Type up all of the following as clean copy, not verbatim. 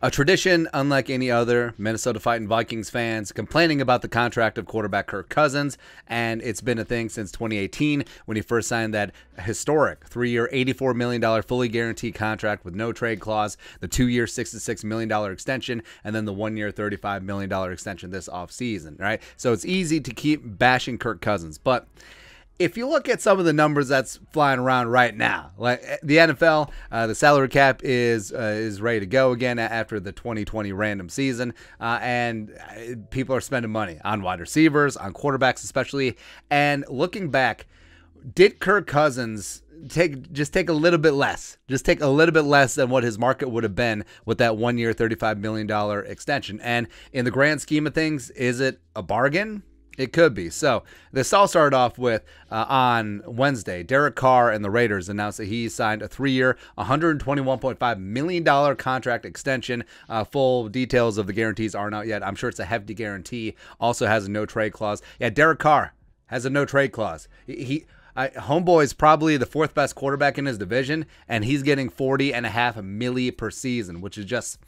A tradition unlike any other. Minnesota fighting Vikings fans complaining about the contract of quarterback Kirk Cousins, and it's been a thing since 2018 when he first signed that historic 3-year, $84 million fully guaranteed contract with no trade clause, the 2-year, $66 million extension, and then the 1-year, $35 million extension this offseason, right? So it's easy to keep bashing Kirk Cousins, but if you look at some of the numbers that's flying around right now, like the NFL, the salary cap is ready to go again after the 2020 random season, and people are spending money on wide receivers, on quarterbacks especially. And looking back, did Kirk Cousins take a little bit less? Just take a little bit less than what his market would have been with that 1-year, $35 million extension. And in the grand scheme of things, is it a bargain? It could be. So this all started off with on Wednesday, Derek Carr and the Raiders announced that he signed a 3-year, $121.5 million contract extension. Full details of the guarantees aren't out yet. I'm sure it's a hefty guarantee. Also has a no trade clause. Yeah, Derek Carr has a no trade clause. Homeboy is probably the 4th best quarterback in his division, and he's getting $40.5 million per season, which is just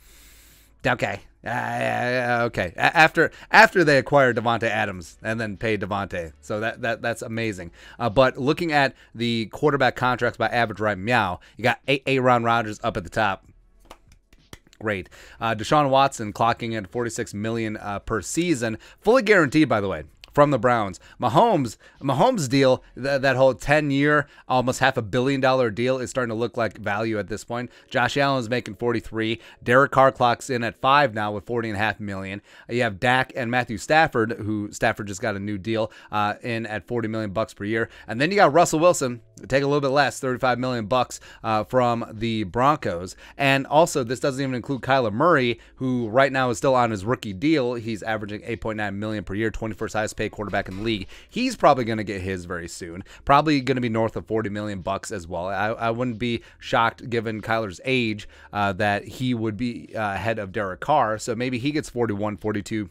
okay. Okay. After they acquired Devontae Adams and then paid Devontae, so that's amazing. But looking at the quarterback contracts by average right meow, you got Aaron Rodgers up at the top. Great. Deshaun Watson clocking in $46 million per season, fully guaranteed, by the way, from the Browns. Mahomes deal, that whole 10-year, almost $500 million deal is starting to look like value at this point. Josh Allen is making 43. Derek Carr clocks in at 5 now with $40.5 million. You have Dak and Matthew Stafford, who Stafford just got a new deal in at $40 million per year. And then you got Russell Wilson, take a little bit less, $35 million from the Broncos. And also, this doesn't even include Kyler Murray, who right now is still on his rookie deal. He's averaging $8.9 million per year, 21st highest paid quarterback in the league. He's probably going to get his very soon. Probably going to be north of $40 million as well. I wouldn't be shocked, given Kyler's age, that he would be ahead of Derek Carr. So maybe he gets 41, 42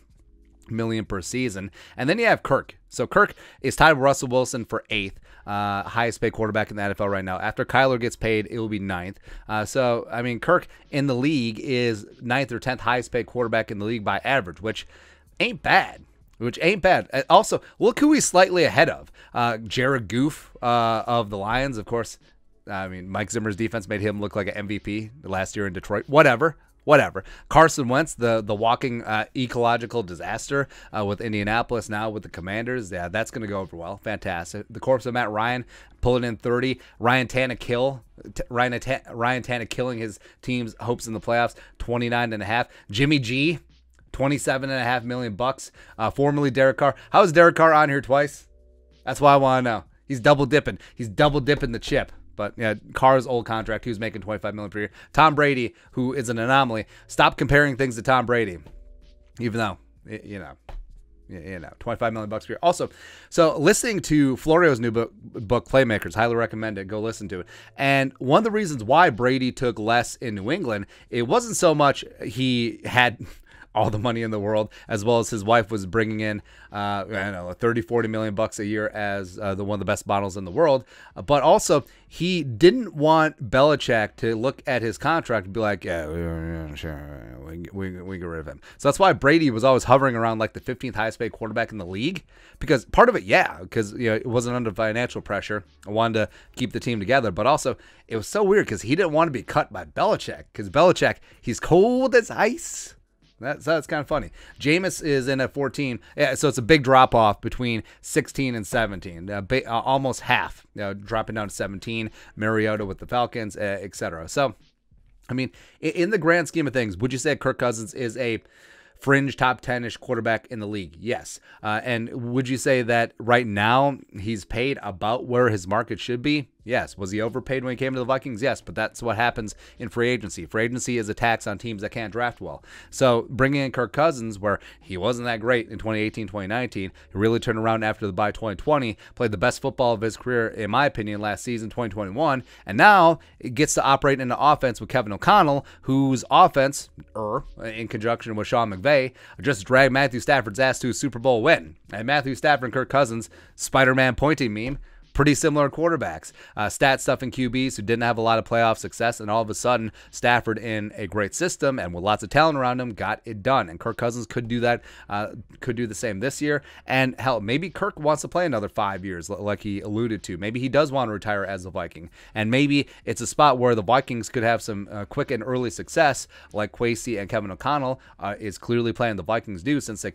million per season. And then you have Kirk. So Kirk is tied with Russell Wilson for 8th highest paid quarterback in the NFL right now. After Kyler gets paid, it will be 9th. So I mean, Kirk in the league is 9th or 10th highest paid quarterback in the league by average, which ain't bad. Also, look who he's slightly ahead of. Jared Goff of the Lions, of course. I mean, Mike Zimmer's defense made him look like an MVP last year in Detroit. Whatever. Carson Wentz, the walking ecological disaster with Indianapolis, now with the Commanders. Yeah, that's going to go over well. Fantastic. The corpse of Matt Ryan pulling in 30. Ryan Tannehill killing his team's hopes in the playoffs, 29.5. Jimmy G, $27.5 million. Formerly Derek Carr. How is Derek Carr on here twice? That's why I want to know. He's double dipping. He's double dipping the chip. But yeah, Carr's old contract, he was making $25 million per year. Tom Brady, who is an anomaly. Stop comparing things to Tom Brady, even though $25 million per year. Also, so listening to Florio's new book, Playmakers, highly recommend it. Go listen to it. And one of the reasons why Brady took less in New England, it wasn't so much he had all the money in the world, as well as his wife was bringing in, $30-40 million a year as one of the best models in the world. But also, he didn't want Belichick to look at his contract and be like, yeah, sure, we get rid of him. So that's why Brady was always hovering around like the 15th highest paid quarterback in the league. Because part of it, because it wasn't under financial pressure. I wanted to keep the team together. But also, it was so weird because he didn't want to be cut by Belichick. Because Belichick, he's cold as ice. That's kind of funny. Jameis is in at 14. Yeah, so it's a big drop off between 16 and 17. Almost half, dropping down to 17. Mariota with the Falcons, etc. So, I mean, in the grand scheme of things, would you say Kirk Cousins is a fringe top 10-ish quarterback in the league? Yes. And would you say that right now he's paid about where his market should be? Yes. Was he overpaid when he came to the Vikings? Yes, but that's what happens in free agency. Free agency is a tax on teams that can't draft well. So bringing in Kirk Cousins, where he wasn't that great in 2018, 2019, he really turned around after the bye 2020, played the best football of his career, in my opinion, last season, 2021, and now it gets to operate in the offense with Kevin O'Connell, whose offense, in conjunction with Sean McVay, just dragged Matthew Stafford's ass to a Super Bowl win. And Matthew Stafford and Kirk Cousins, Spider-Man pointing meme, pretty similar quarterbacks, stat stuffing QBs who didn't have a lot of playoff success, and all of a sudden Stafford in a great system and with lots of talent around him got it done. And Kirk Cousins could do that, could do the same this year. And hell, maybe Kirk wants to play another 5 years, like he alluded to. Maybe he does want to retire as a Viking, and maybe it's a spot where the Vikings could have some quick and early success, like Kwesi and Kevin O'Connell is clearly playing the Vikings do, since they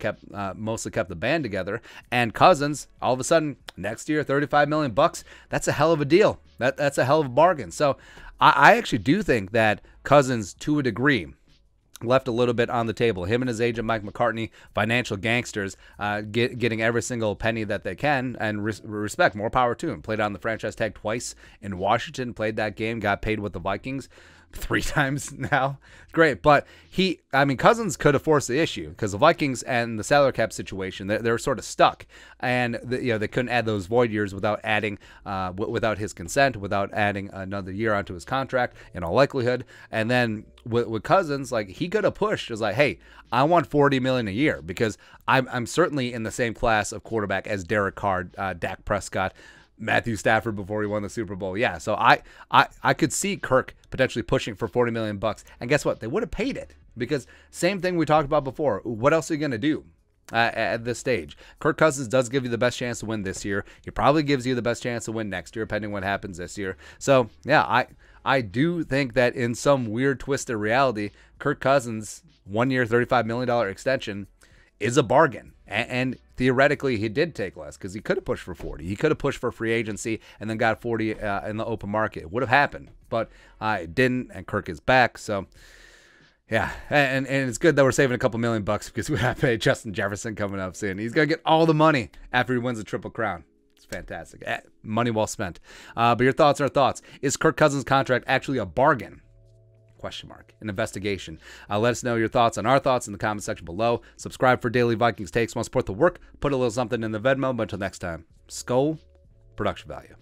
mostly kept the band together. And Cousins, all of a sudden next year, $35 million bucks. That's a hell of a deal. That's a hell of a bargain. So I actually do think that Cousins, to a degree, left a little bit on the table. Him and his agent Mike McCartney, financial gangsters, getting every single penny that they can, and respect, more power to him. Played on the franchise tag twice in Washington, played that game, got paid with the Vikings 3 times now. Great. But Cousins could have forced the issue, because the Vikings and the salary cap situation, they're sort of stuck, and they couldn't add those void years without adding, without his consent, without adding another year onto his contract in all likelihood. And then with Cousins, like, he could have pushed, is like, hey, I want $40 million a year, because I'm certainly in the same class of quarterback as Derek Carr, Dak Prescott, Matthew Stafford before he won the Super Bowl. Yeah, so I could see Kirk potentially pushing for $40 million bucks, and guess what? They would have paid it, because same thing we talked about before. What else are you going to do at this stage? Kirk Cousins does give you the best chance to win this year. He probably gives you the best chance to win next year, depending on what happens this year. So yeah, I do think that in some weird twisted reality, Kirk Cousins' 1 year, $35 million extension is a bargain. And theoretically, he did take less, because he could have pushed for 40. He could have pushed for free agency and then got 40 in the open market. It would have happened, but it didn't, and Kirk is back. So yeah, and it's good that we're saving a couple $1 million bucks, because we have to pay Justin Jefferson coming up soon. He's going to get all the money after he wins the Triple Crown. It's fantastic. Money well spent. But your thoughts are thoughts. Is Kirk Cousins' contract actually a bargain? Question mark. An investigation. Let us know your thoughts on our thoughts in the comment section below. Subscribe for daily Vikings takes. Want to support the work? Put a little something in the Venmo. But until next time, Skull Production Value.